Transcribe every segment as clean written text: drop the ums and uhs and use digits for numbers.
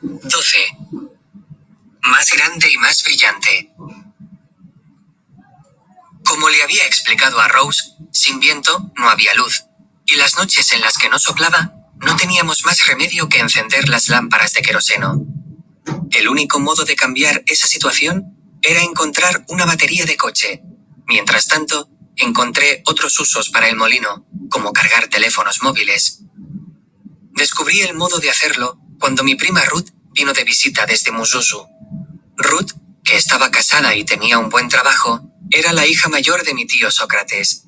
12. Más grande y más brillante. Como le había explicado a Rose, sin viento no había luz, y las noches en las que no soplaba, no teníamos más remedio que encender las lámparas de queroseno. El único modo de cambiar esa situación era encontrar una batería de coche. Mientras tanto, encontré otros usos para el molino, como cargar teléfonos móviles. Descubrí el modo de hacerlo cuando mi prima Ruth vino de visita desde Mususu. Ruth, que estaba casada y tenía un buen trabajo, era la hija mayor de mi tío Sócrates.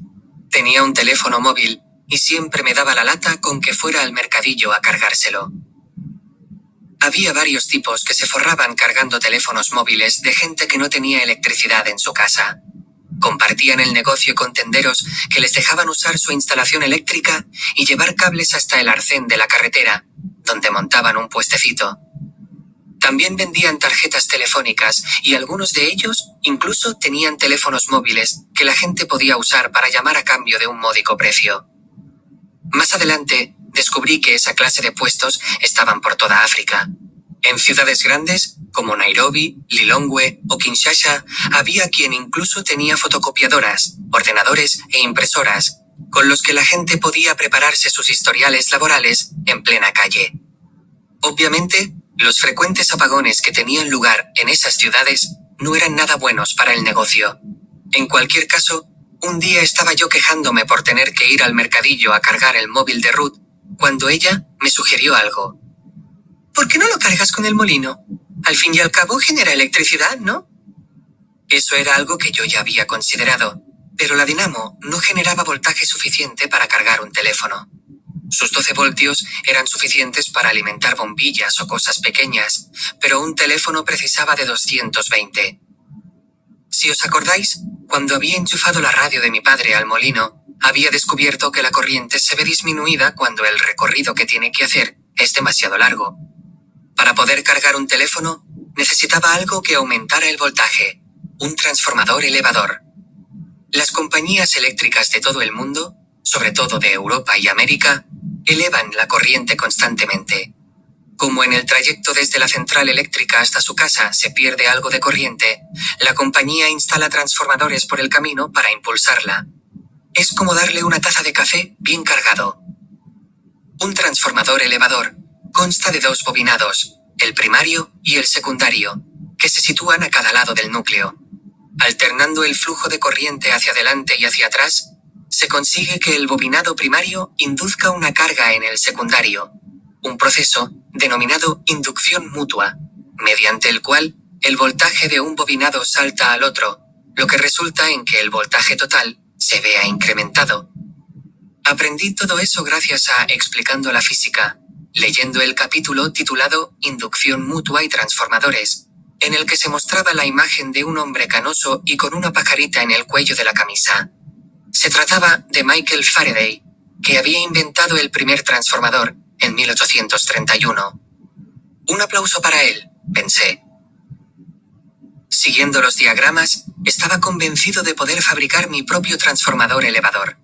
Tenía un teléfono móvil y siempre me daba la lata con que fuera al mercadillo a cargárselo. Había varios tipos que se forraban cargando teléfonos móviles de gente que no tenía electricidad en su casa. Compartían el negocio con tenderos que les dejaban usar su instalación eléctrica y llevar cables hasta el arcén de la carretera, donde montaban un puestecito. También vendían tarjetas telefónicas y algunos de ellos incluso tenían teléfonos móviles que la gente podía usar para llamar a cambio de un módico precio. Más adelante, descubrí que esa clase de puestos estaban por toda África. En ciudades grandes, como Nairobi, Lilongwe o Kinshasa, había quien incluso tenía fotocopiadoras, ordenadores e impresoras, con los que la gente podía prepararse sus historiales laborales en plena calle. Obviamente, los frecuentes apagones que tenían lugar en esas ciudades no eran nada buenos para el negocio. En cualquier caso, un día estaba yo quejándome por tener que ir al mercadillo a cargar el móvil de Ruth, cuando ella me sugirió algo. ¿Por qué no lo cargas con el molino? Al fin y al cabo genera electricidad, ¿no? Eso era algo que yo ya había considerado, pero la dinamo no generaba voltaje suficiente para cargar un teléfono. Sus 12 voltios eran suficientes para alimentar bombillas o cosas pequeñas, pero un teléfono precisaba de 220. Si os acordáis, cuando había enchufado la radio de mi padre al molino, había descubierto que la corriente se ve disminuida cuando el recorrido que tiene que hacer es demasiado largo. Para poder cargar un teléfono, necesitaba algo que aumentara el voltaje, un transformador elevador. Las compañías eléctricas de todo el mundo, sobre todo de Europa y América, elevan la corriente constantemente. Como en el trayecto desde la central eléctrica hasta su casa se pierde algo de corriente, la compañía instala transformadores por el camino para impulsarla. Es como darle una taza de café bien cargado. Un transformador elevador consta de 2 bobinados, el primario y el secundario, que se sitúan a cada lado del núcleo. Alternando el flujo de corriente hacia adelante y hacia atrás, se consigue que el bobinado primario induzca una carga en el secundario, un proceso denominado inducción mutua, mediante el cual el voltaje de un bobinado salta al otro, lo que resulta en que el voltaje total se vea incrementado. Aprendí todo eso gracias a Explicando la Física, leyendo el capítulo titulado Inducción mutua y transformadores, en el que se mostraba la imagen de un hombre canoso y con una pajarita en el cuello de la camisa. Se trataba de Michael Faraday, que había inventado el primer transformador, en 1831. Un aplauso para él, pensé. Siguiendo los diagramas, estaba convencido de poder fabricar mi propio transformador elevador.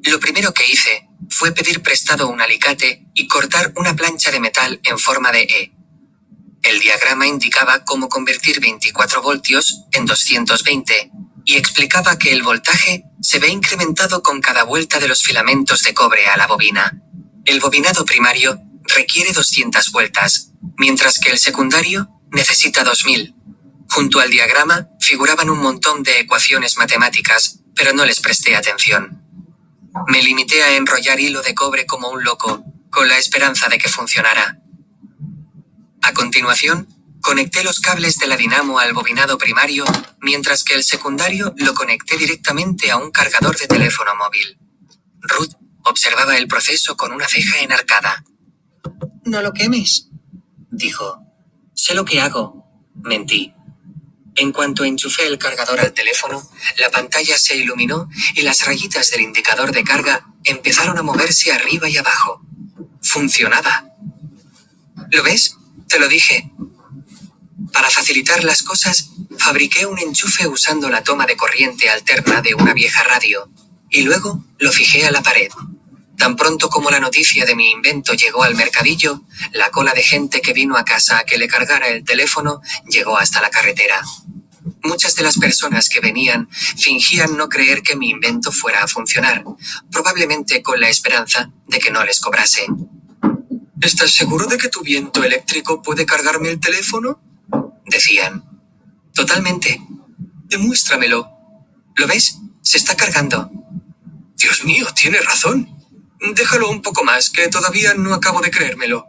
Lo primero que hice fue pedir prestado un alicate y cortar una plancha de metal en forma de E. El diagrama indicaba cómo convertir 24 voltios en 220 y explicaba que el voltaje se ve incrementado con cada vuelta de los filamentos de cobre a la bobina. El bobinado primario requiere 200 vueltas, mientras que el secundario necesita 2000. Junto al diagrama figuraban un montón de ecuaciones matemáticas, pero no les presté atención. Me limité a enrollar hilo de cobre como un loco, con la esperanza de que funcionara. A continuación, conecté los cables de la dinamo al bobinado primario, mientras que el secundario lo conecté directamente a un cargador de teléfono móvil. Ruth observaba el proceso con una ceja enarcada. «No lo quemes», dijo. «Sé lo que hago», mentí. En cuanto enchufé el cargador al teléfono, la pantalla se iluminó y las rayitas del indicador de carga empezaron a moverse arriba y abajo. Funcionaba. ¿Lo ves? Te lo dije. Para facilitar las cosas, fabriqué un enchufe usando la toma de corriente alterna de una vieja radio, y luego lo fijé a la pared. Tan pronto como la noticia de mi invento llegó al mercadillo, la cola de gente que vino a casa a que le cargara el teléfono llegó hasta la carretera. Muchas de las personas que venían fingían no creer que mi invento fuera a funcionar, probablemente con la esperanza de que no les cobrase. ¿Estás seguro de que tu viento eléctrico puede cargarme el teléfono?, decían. Totalmente. Demuéstramelo. ¿Lo ves? Se está cargando. Dios mío, tienes razón. Déjalo un poco más, que todavía no acabo de creérmelo.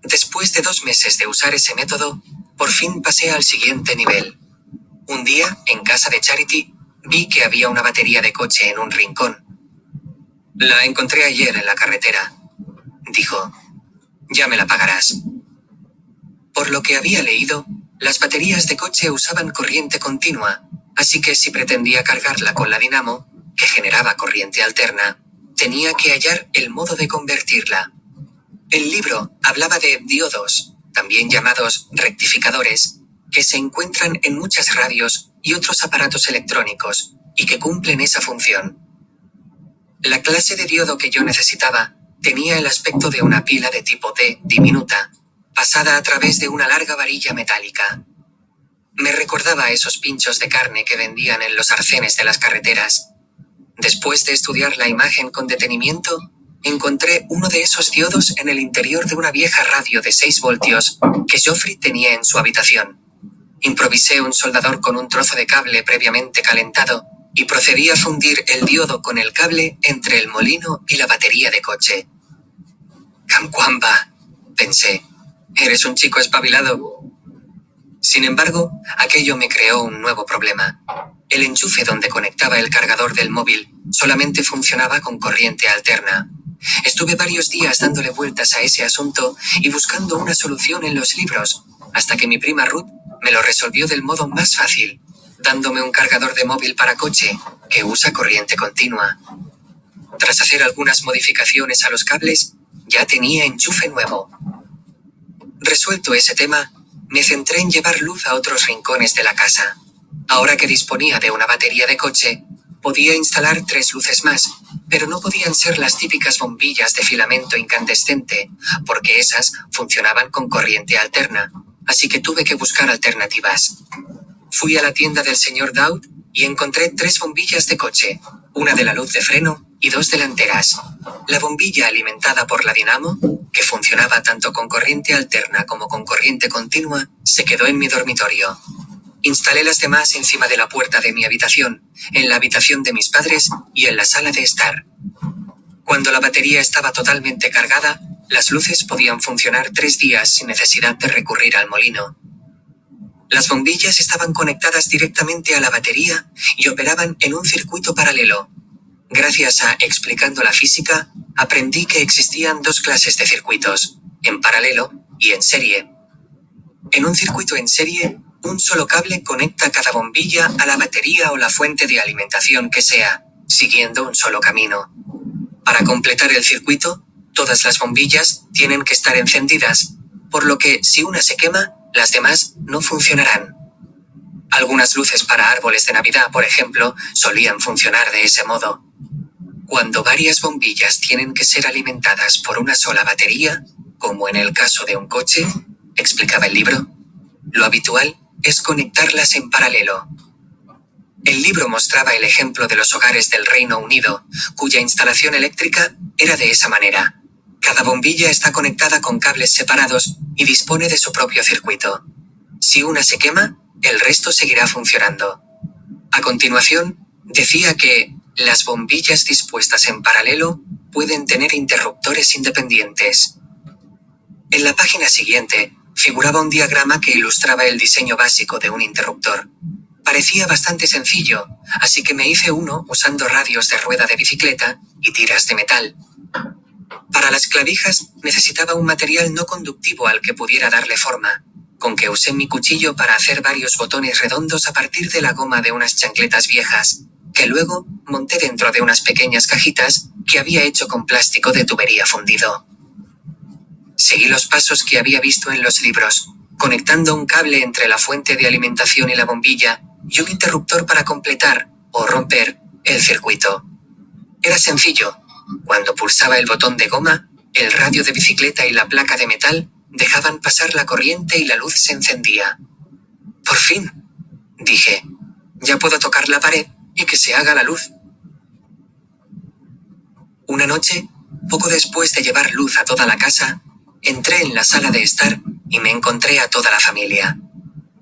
Después de 2 meses de usar ese método, por fin pasé al siguiente nivel. Un día, en casa de Charity, vi que había una batería de coche en un rincón. La encontré ayer en la carretera, dijo. Ya me la pagarás. Por lo que había leído, las baterías de coche usaban corriente continua, así que si pretendía cargarla con la dinamo, que generaba corriente alterna, tenía que hallar el modo de convertirla. El libro hablaba de diodos, también llamados rectificadores, que se encuentran en muchas radios y otros aparatos electrónicos, y que cumplen esa función. La clase de diodo que yo necesitaba tenía el aspecto de una pila de tipo D diminuta, pasada a través de una larga varilla metálica. Me recordaba a esos pinchos de carne que vendían en los arcenes de las carreteras. Después de estudiar la imagen con detenimiento, encontré uno de esos diodos en el interior de una vieja radio de 6 voltios que Geoffrey tenía en su habitación. Improvisé un soldador con un trozo de cable previamente calentado y procedí a fundir el diodo con el cable entre el molino y la batería de coche. Kamkwamba, pensé, eres un chico espabilado. Sin embargo, aquello me creó un nuevo problema. El enchufe donde conectaba el cargador del móvil solamente funcionaba con corriente alterna. Estuve varios días dándole vueltas a ese asunto y buscando una solución en los libros, hasta que mi prima Ruth me lo resolvió del modo más fácil, dándome un cargador de móvil para coche que usa corriente continua. Tras hacer algunas modificaciones a los cables, ya tenía enchufe nuevo. Resuelto ese tema, me centré en llevar luz a otros rincones de la casa. Ahora que disponía de una batería de coche, podía instalar 3 luces más, pero no podían ser las típicas bombillas de filamento incandescente, porque esas funcionaban con corriente alterna, así que tuve que buscar alternativas. Fui a la tienda del señor Dowd y encontré 3 bombillas de coche, una de la luz de freno y 2 delanteras. La bombilla alimentada por la dinamo, que funcionaba tanto con corriente alterna como con corriente continua, se quedó en mi dormitorio. Instalé las demás encima de la puerta de mi habitación, en la habitación de mis padres y en la sala de estar. Cuando la batería estaba totalmente cargada, las luces podían funcionar 3 días sin necesidad de recurrir al molino. Las bombillas estaban conectadas directamente a la batería y operaban en un circuito paralelo. Gracias a Explicando la Física, aprendí que existían 2 clases de circuitos, en paralelo y en serie. En un circuito en serie, un solo cable conecta cada bombilla a la batería o la fuente de alimentación que sea, siguiendo un solo camino. Para completar el circuito, todas las bombillas tienen que estar encendidas, por lo que si una se quema, las demás no funcionarán. Algunas luces para árboles de Navidad, por ejemplo, solían funcionar de ese modo. Cuando varias bombillas tienen que ser alimentadas por una sola batería, como en el caso de un coche, explicaba el libro, lo habitual es conectarlas en paralelo. El libro mostraba el ejemplo de los hogares del Reino Unido, cuya instalación eléctrica era de esa manera. Cada bombilla está conectada con cables separados y dispone de su propio circuito. Si una se quema, el resto seguirá funcionando. A continuación, decía que las bombillas dispuestas en paralelo pueden tener interruptores independientes. En la página siguiente, figuraba un diagrama que ilustraba el diseño básico de un interruptor. Parecía bastante sencillo, así que me hice uno usando radios de rueda de bicicleta y tiras de metal. Para las clavijas necesitaba un material no conductivo al que pudiera darle forma, con que usé mi cuchillo para hacer varios botones redondos a partir de la goma de unas chancletas viejas, que luego monté dentro de unas pequeñas cajitas que había hecho con plástico de tubería fundido. Seguí los pasos que había visto en los libros, conectando un cable entre la fuente de alimentación y la bombilla, y un interruptor para completar, o romper, el circuito. Era sencillo. Cuando pulsaba el botón de goma, el radio de bicicleta y la placa de metal dejaban pasar la corriente y la luz se encendía. Por fin, dije. Ya puedo tocar la pared y que se haga la luz. Una noche, poco después de llevar luz a toda la casa, entré en la sala de estar y me encontré a toda la familia.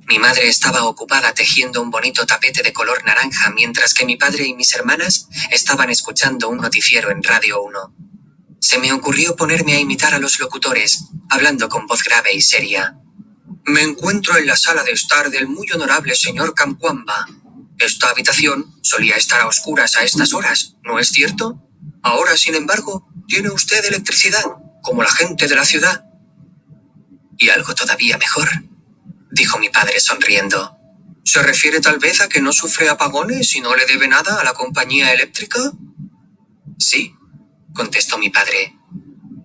Mi madre estaba ocupada tejiendo un bonito tapete de color naranja mientras que mi padre y mis hermanas estaban escuchando un noticiero en Radio 1. Se me ocurrió ponerme a imitar a los locutores, hablando con voz grave y seria. Me encuentro en la sala de estar del muy honorable señor Kamkwamba. Esta habitación solía estar a oscuras a estas horas, ¿no es cierto? Ahora, sin embargo, tiene usted electricidad, como la gente de la ciudad. Y algo todavía mejor, dijo mi padre sonriendo. ¿Se refiere tal vez a que no sufre apagones y no le debe nada a la compañía eléctrica? Sí, contestó mi padre.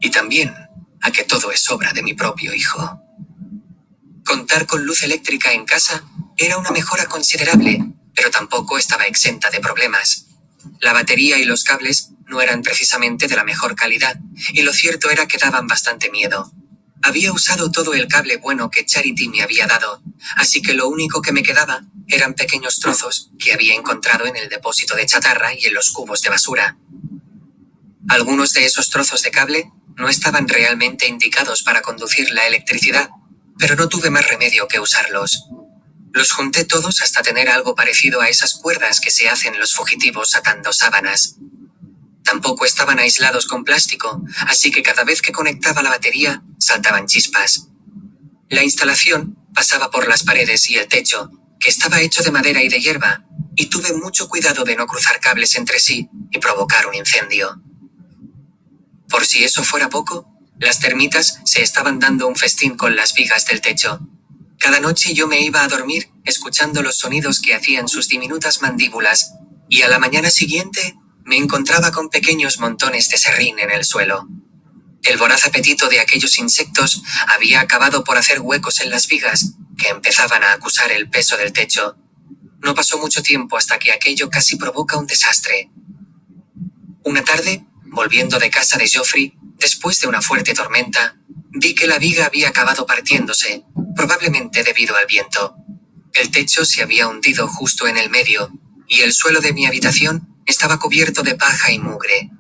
Y también a que todo es obra de mi propio hijo. Contar con luz eléctrica en casa era una mejora considerable, pero tampoco estaba exenta de problemas. La batería y los cables no eran precisamente de la mejor calidad, y lo cierto era que daban bastante miedo. Había usado todo el cable bueno que Charity me había dado, así que lo único que me quedaba eran pequeños trozos que había encontrado en el depósito de chatarra y en los cubos de basura. Algunos de esos trozos de cable no estaban realmente indicados para conducir la electricidad, pero no tuve más remedio que usarlos. Los junté todos hasta tener algo parecido a esas cuerdas que se hacen los fugitivos atando sábanas. Tampoco estaban aislados con plástico, así que cada vez que conectaba la batería, saltaban chispas. La instalación pasaba por las paredes y el techo, que estaba hecho de madera y de hierba, y tuve mucho cuidado de no cruzar cables entre sí y provocar un incendio. Por si eso fuera poco, las termitas se estaban dando un festín con las vigas del techo. Cada noche yo me iba a dormir escuchando los sonidos que hacían sus diminutas mandíbulas, y a la mañana siguiente me encontraba con pequeños montones de serrín en el suelo. El voraz apetito de aquellos insectos había acabado por hacer huecos en las vigas, que empezaban a acusar el peso del techo. No pasó mucho tiempo hasta que aquello casi provoca un desastre. Una tarde, volviendo de casa de Geoffrey, después de una fuerte tormenta, vi que la viga había acabado partiéndose, probablemente debido al viento. El techo se había hundido justo en el medio, y el suelo de mi habitación estaba cubierto de paja y mugre.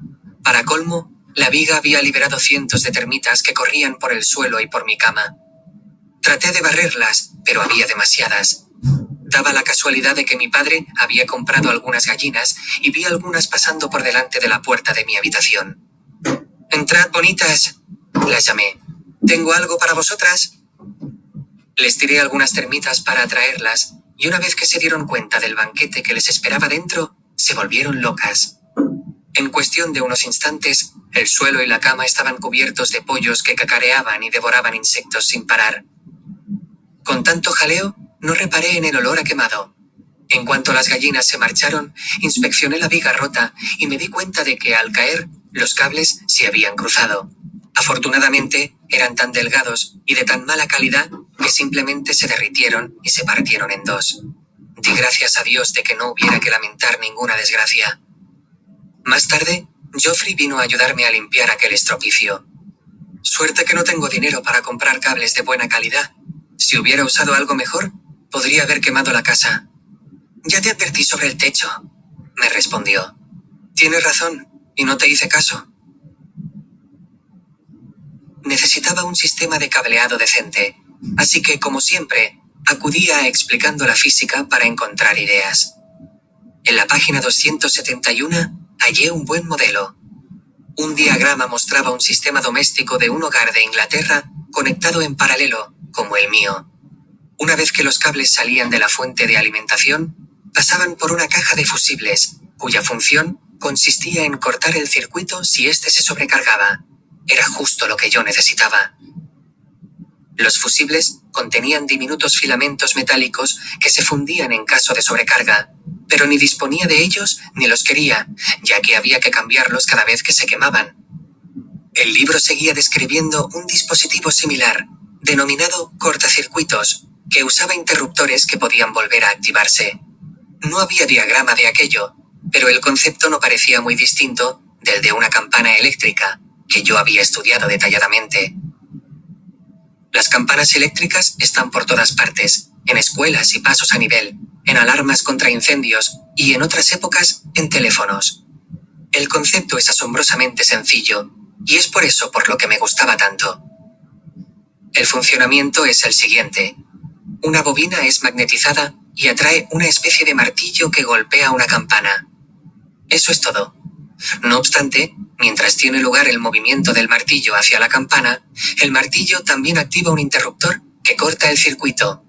Para colmo, la viga había liberado cientos de termitas que corrían por el suelo y por mi cama. Traté de barrerlas, pero había demasiadas. Daba la casualidad de que mi padre había comprado algunas gallinas y vi algunas pasando por delante de la puerta de mi habitación. «Entrad, bonitas», las llamé. «¿Tengo algo para vosotras?» Les tiré algunas termitas para atraerlas, y una vez que se dieron cuenta del banquete que les esperaba dentro, se volvieron locas. En cuestión de unos instantes, el suelo y la cama estaban cubiertos de pollos que cacareaban y devoraban insectos sin parar. Con tanto jaleo, no reparé en el olor a quemado. En cuanto las gallinas se marcharon, inspeccioné la viga rota y me di cuenta de que, al caer, los cables se habían cruzado. Afortunadamente, eran tan delgados y de tan mala calidad que simplemente se derritieron y se partieron en dos. Di gracias a Dios de que no hubiera que lamentar ninguna desgracia. Más tarde, Geoffrey vino a ayudarme a limpiar aquel estropicio. Suerte que no tengo dinero para comprar cables de buena calidad. Si hubiera usado algo mejor, podría haber quemado la casa. Ya te advertí sobre el techo, me respondió. Tienes razón, y no te hice caso. Necesitaba un sistema de cableado decente, así que, como siempre, acudí a Explicando la Física para encontrar ideas. En la página 271 hallé un buen modelo. Un diagrama mostraba un sistema doméstico de un hogar de Inglaterra conectado en paralelo, como el mío. Una vez que los cables salían de la fuente de alimentación, pasaban por una caja de fusibles, cuya función consistía en cortar el circuito si éste se sobrecargaba. Era justo lo que yo necesitaba. Los fusibles contenían diminutos filamentos metálicos que se fundían en caso de sobrecarga, pero ni disponía de ellos ni los quería, ya que había que cambiarlos cada vez que se quemaban. El libro seguía describiendo un dispositivo similar, denominado cortacircuitos, que usaba interruptores que podían volver a activarse. No había diagrama de aquello, pero el concepto no parecía muy distinto del de una campana eléctrica, que yo había estudiado detalladamente. Las campanas eléctricas están por todas partes, en escuelas y pasos a nivel, en alarmas contra incendios, y en otras épocas, en teléfonos. El concepto es asombrosamente sencillo, y es por eso por lo que me gustaba tanto. El funcionamiento es el siguiente. Una bobina es magnetizada y atrae una especie de martillo que golpea una campana. Eso es todo. No obstante, mientras tiene lugar el movimiento del martillo hacia la campana, el martillo también activa un interruptor que corta el circuito.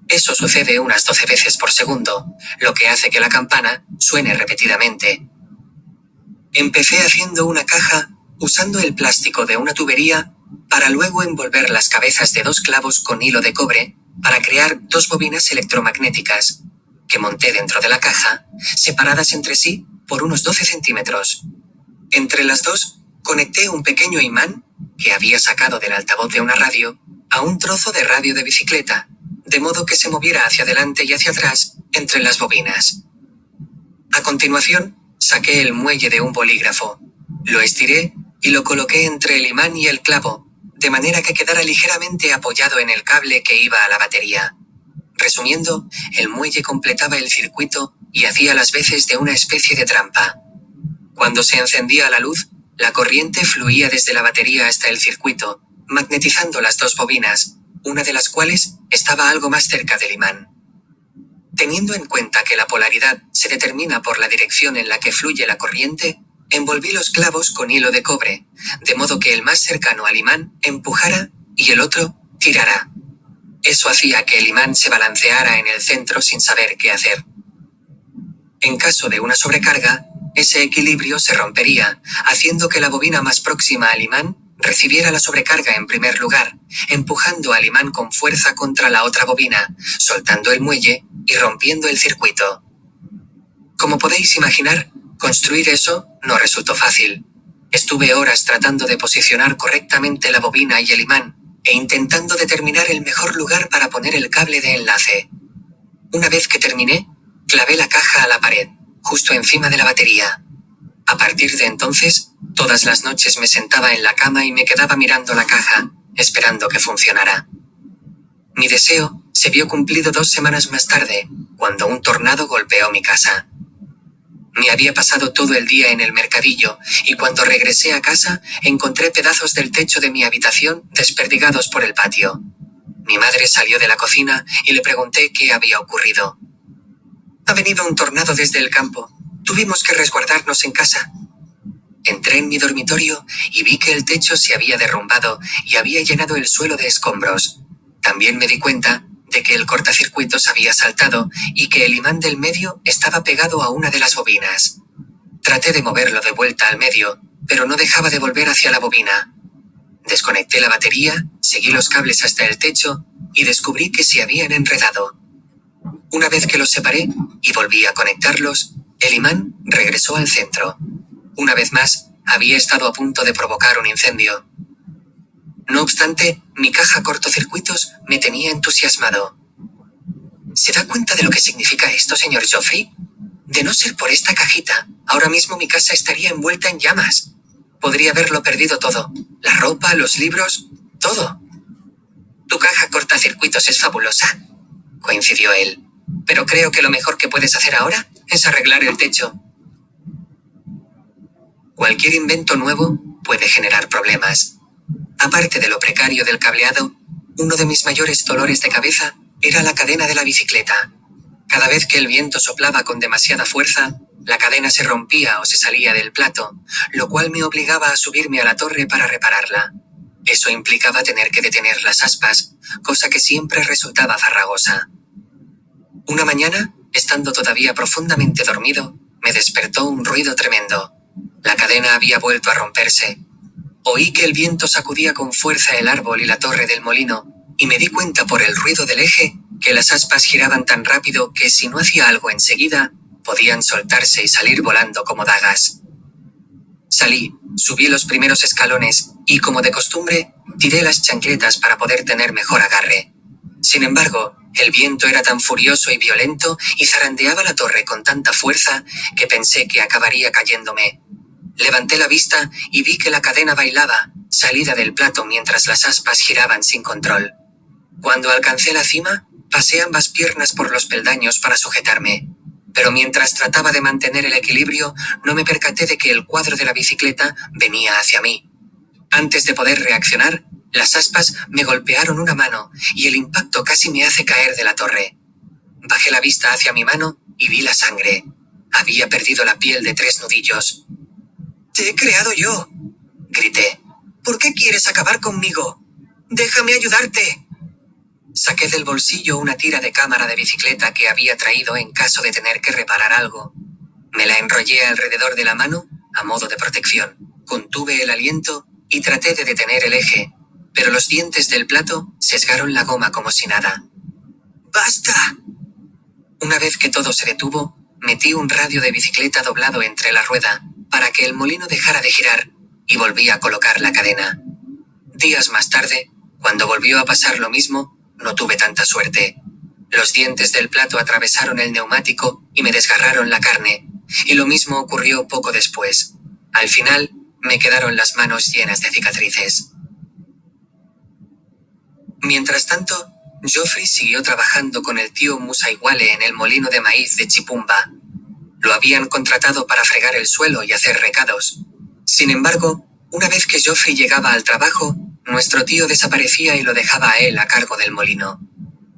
Eso sucede unas 12 veces por segundo, lo que hace que la campana suene repetidamente. Empecé haciendo una caja usando el plástico de una tubería para luego envolver las cabezas de 2 clavos con hilo de cobre para crear 2 bobinas electromagnéticas, que monté dentro de la caja, separadas entre sí por unos 12 centímetros. Entre las 2, conecté un pequeño imán, que había sacado del altavoz de una radio, a un trozo de radio de bicicleta, de modo que se moviera hacia adelante y hacia atrás, entre las bobinas. A continuación, saqué el muelle de un bolígrafo, lo estiré y lo coloqué entre el imán y el clavo, de manera que quedara ligeramente apoyado en el cable que iba a la batería. Resumiendo, el muelle completaba el circuito y hacía las veces de una especie de trampa. Cuando se encendía la luz, la corriente fluía desde la batería hasta el circuito, magnetizando las 2 bobinas, una de las cuales estaba algo más cerca del imán. Teniendo en cuenta que la polaridad se determina por la dirección en la que fluye la corriente, envolví los clavos con hilo de cobre, de modo que el más cercano al imán empujara y el otro tirara. Eso hacía que el imán se balanceara en el centro sin saber qué hacer. En caso de una sobrecarga, ese equilibrio se rompería, haciendo que la bobina más próxima al imán recibiera la sobrecarga en primer lugar, empujando al imán con fuerza contra la otra bobina, soltando el muelle y rompiendo el circuito. Como podéis imaginar, construir eso no resultó fácil. Estuve horas tratando de posicionar correctamente la bobina y el imán, e intentando determinar el mejor lugar para poner el cable de enlace. Una vez que terminé, clavé la caja a la pared, justo encima de la batería. A partir de entonces, todas las noches me sentaba en la cama y me quedaba mirando la caja, esperando que funcionara. Mi deseo se vio cumplido 2 semanas más tarde, cuando un tornado golpeó mi casa. Me había pasado todo el día en el mercadillo, y cuando regresé a casa, encontré pedazos del techo de mi habitación desperdigados por el patio. Mi madre salió de la cocina y le pregunté qué había ocurrido. «Ha venido un tornado desde el campo. Tuvimos que resguardarnos en casa». Entré en mi dormitorio y vi que el techo se había derrumbado y había llenado el suelo de escombros. También me di cuenta de que el cortacircuitos había saltado y que el imán del medio estaba pegado a una de las bobinas. Traté de moverlo de vuelta al medio, pero no dejaba de volver hacia la bobina. Desconecté la batería, seguí los cables hasta el techo y descubrí que se habían enredado. Una vez que los separé y volví a conectarlos, el imán regresó al centro. Una vez más, había estado a punto de provocar un incendio. No obstante, mi caja cortocircuitos me tenía entusiasmado. ¿Se da cuenta de lo que significa esto, señor Geoffrey? De no ser por esta cajita, ahora mismo mi casa estaría envuelta en llamas. Podría haberlo perdido todo. La ropa, los libros, todo. Tu caja cortacircuitos es fabulosa, coincidió él. Pero creo que lo mejor que puedes hacer ahora es arreglar el techo. Cualquier invento nuevo puede generar problemas. Aparte de lo precario del cableado, uno de mis mayores dolores de cabeza era la cadena de la bicicleta. Cada vez que el viento soplaba con demasiada fuerza, la cadena se rompía o se salía del plato, lo cual me obligaba a subirme a la torre para repararla. Eso implicaba tener que detener las aspas, cosa que siempre resultaba farragosa. Una mañana, estando todavía profundamente dormido, me despertó un ruido tremendo. La cadena había vuelto a romperse. Oí que el viento sacudía con fuerza el árbol y la torre del molino, y me di cuenta por el ruido del eje, que las aspas giraban tan rápido que si no hacía algo enseguida, podían soltarse y salir volando como dagas. Salí, subí los primeros escalones, y como de costumbre, tiré las chancletas para poder tener mejor agarre. Sin embargo, El viento era tan furioso y violento y zarandeaba la torre con tanta fuerza que pensé que acabaría cayéndome. Levanté la vista y vi que la cadena bailaba, salida del plato mientras las aspas giraban sin control. Cuando alcancé la cima, pasé ambas piernas por los peldaños para sujetarme. Pero mientras trataba de mantener el equilibrio, no me percaté de que el cuadro de la bicicleta venía hacia mí. Antes de poder reaccionar, las aspas me golpearon una mano y el impacto casi me hace caer de la torre. Bajé la vista hacia mi mano y vi la sangre. Había perdido la piel de 3 nudillos. «¡Te he creado yo!», grité. «¿Por qué quieres acabar conmigo? ¡Déjame ayudarte!». Saqué del bolsillo una tira de cámara de bicicleta que había traído en caso de tener que reparar algo. Me la enrollé alrededor de la mano, a modo de protección. Contuve el aliento y traté de detener el eje, pero los dientes del plato sesgaron la goma como si nada. «¡Basta!». Una vez que todo se detuvo, metí un radio de bicicleta doblado entre la rueda, para que el molino dejara de girar, y volví a colocar la cadena. Días más tarde, cuando volvió a pasar lo mismo, no tuve tanta suerte. Los dientes del plato atravesaron el neumático y me desgarraron la carne, y lo mismo ocurrió poco después. Al final, me quedaron las manos llenas de cicatrices. Mientras tanto, Joffrey siguió trabajando con el tío Musaiwale en el molino de maíz de Chipumba. Lo habían contratado para fregar el suelo y hacer recados. Sin embargo, una vez que Joffrey llegaba al trabajo, nuestro tío desaparecía y lo dejaba a él a cargo del molino.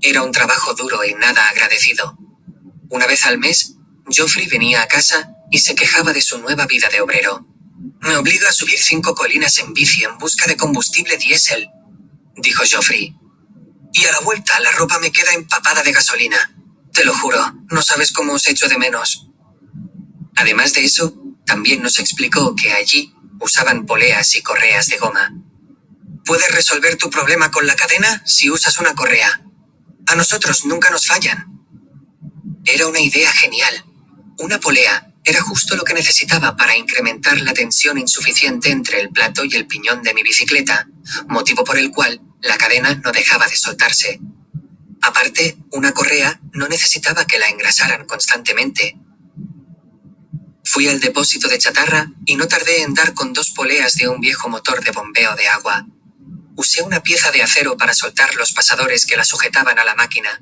Era un trabajo duro y nada agradecido. Una vez al mes, Joffrey venía a casa y se quejaba de su nueva vida de obrero. «Me obliga a subir 5 colinas en bici en busca de combustible diésel», dijo Joffrey. «Y a la vuelta la ropa me queda empapada de gasolina. Te lo juro, no sabes cómo os echo de menos». Además de eso, también nos explicó que allí usaban poleas y correas de goma. «Puedes resolver tu problema con la cadena si usas una correa. A nosotros nunca nos fallan». Era una idea genial. Una polea era justo lo que necesitaba para incrementar la tensión insuficiente entre el plato y el piñón de mi bicicleta, motivo por el cual la cadena no dejaba de soltarse. Aparte, una correa no necesitaba que la engrasaran constantemente. Fui al depósito de chatarra y no tardé en dar con 2 poleas de un viejo motor de bombeo de agua. Usé una pieza de acero para soltar los pasadores que la sujetaban a la máquina,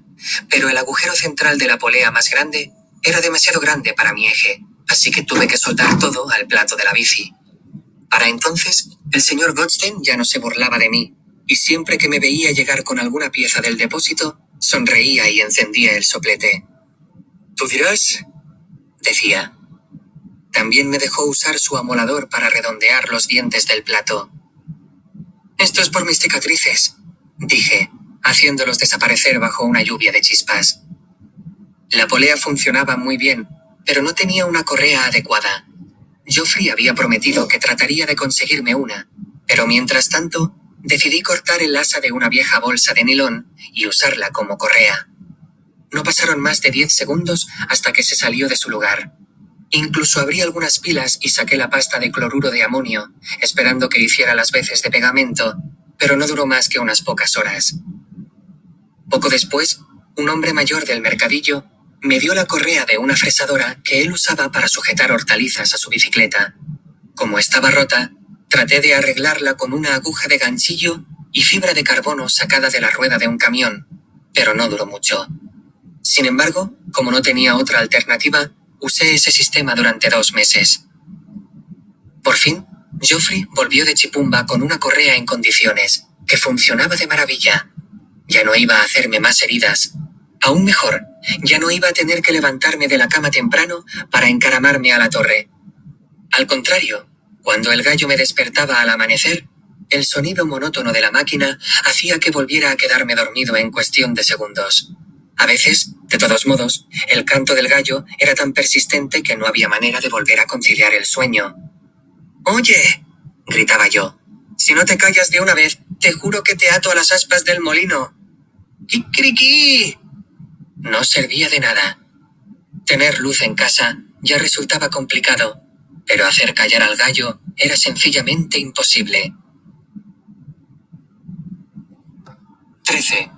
pero el agujero central de la polea más grande era demasiado grande para mi eje, así que tuve que soltar todo al plato de la bici. Para entonces, el señor Godstein ya no se burlaba de mí, y siempre que me veía llegar con alguna pieza del depósito, sonreía y encendía el soplete. «¿Tú dirás?», decía. También me dejó usar su amolador para redondear los dientes del plato. «Esto es por mis cicatrices», dije, haciéndolos desaparecer bajo una lluvia de chispas. La polea funcionaba muy bien, pero no tenía una correa adecuada. Joffrey había prometido que trataría de conseguirme una, pero mientras tanto, decidí cortar el asa de una vieja bolsa de nilón y usarla como correa. No pasaron más de 10 segundos hasta que se salió de su lugar. Incluso abrí algunas pilas y saqué la pasta de cloruro de amonio, esperando que hiciera las veces de pegamento, pero no duró más que unas pocas horas. Poco después, un hombre mayor del mercadillo me dio la correa de una fresadora que él usaba para sujetar hortalizas a su bicicleta. Como estaba rota, traté de arreglarla con una aguja de ganchillo y fibra de carbono sacada de la rueda de un camión, pero no duró mucho. Sin embargo, como no tenía otra alternativa, usé ese sistema durante 2 meses. Por fin, Joffrey volvió de Chipumba con una correa en condiciones, que funcionaba de maravilla. Ya no iba a hacerme más heridas. Aún mejor, ya no iba a tener que levantarme de la cama temprano para encaramarme a la torre. Al contrario, cuando el gallo me despertaba al amanecer, el sonido monótono de la máquina hacía que volviera a quedarme dormido en cuestión de segundos. A veces, de todos modos, el canto del gallo era tan persistente que no había manera de volver a conciliar el sueño. «¡Oye!», gritaba yo. «Si no te callas de una vez, te juro que te ato a las aspas del molino». «¡Kikiriki!». No servía de nada. Tener luz en casa ya resultaba complicado, pero hacer callar al gallo era sencillamente imposible. 13.